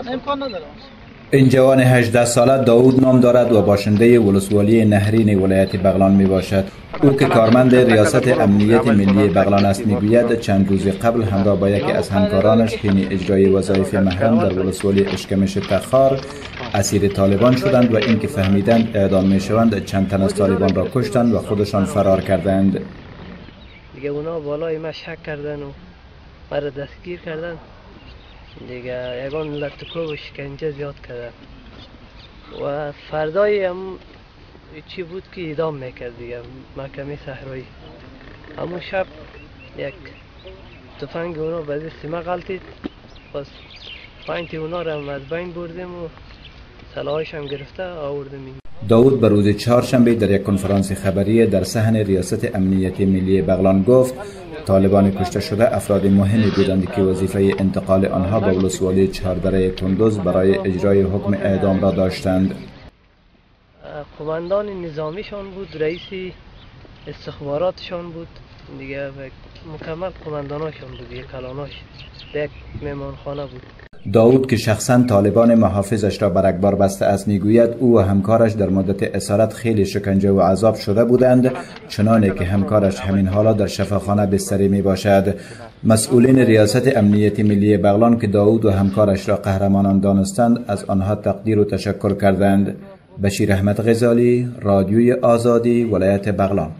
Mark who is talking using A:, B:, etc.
A: امکان نداره.
B: این جوان 18 ساله داوود نام دارد و باشنده ولسوالی نهرین ولایت بغلان می باشد. او که کارمند ریاست امنیت ملی بغلان است میگوید چند روز قبل همراه با یکی از همکارانش حین اجرای وظایف محرم در ولسوالی اشکمش تخار اسیر طالبان شدند و اینکه فهمیدند اعدام می شوند چند تن از طالبان را کشتند و خودشان فرار کردند.
C: دیگه اونا بالای ما شک کردن و مرا دستگیر کردن. دیگه یگان لطکو و شکنجه زیاد کردن و فردای هم چی بود که اعدام میکرد دیگه محکمه صحرایی. همون شب یک تفنگ اونا به دست ما غلطید، پس پنج اونا را هم از بین بردیم و سلاحش هم گرفته آوردیم.
B: داوود به روز چهارشنبه در یک کنفرانس خبری در صحن ریاست امنیت ملی بغلان گفت طالبان کشته شده افراد مهمی بودند که وظیفه انتقال آنها به ولسوالی چهاردره کندوز برای اجرای حکم اعدام را داشتند.
C: قماندان نظامیشان بود، رئیس استخباراتشان بود، دیگه مکمل قمانداناشان بود، یک کلاناش یک مهمانخانه بود.
B: داوود که شخصا طالبان محافظش را بر اکبار بسته است میگوید او و همکارش در مدت اسارت خیلی شکنجه و عذاب شده بودند، چنانه که همکارش همین حالا در شفاخانه بستری می باشد. مسئولین ریاست امنیت ملی بغلان که داوود و همکارش را قهرمانان دانستند از آنها تقدیر و تشکر کردند. بشیر احمد غزالی، رادیوی آزادی، ولایت بغلان.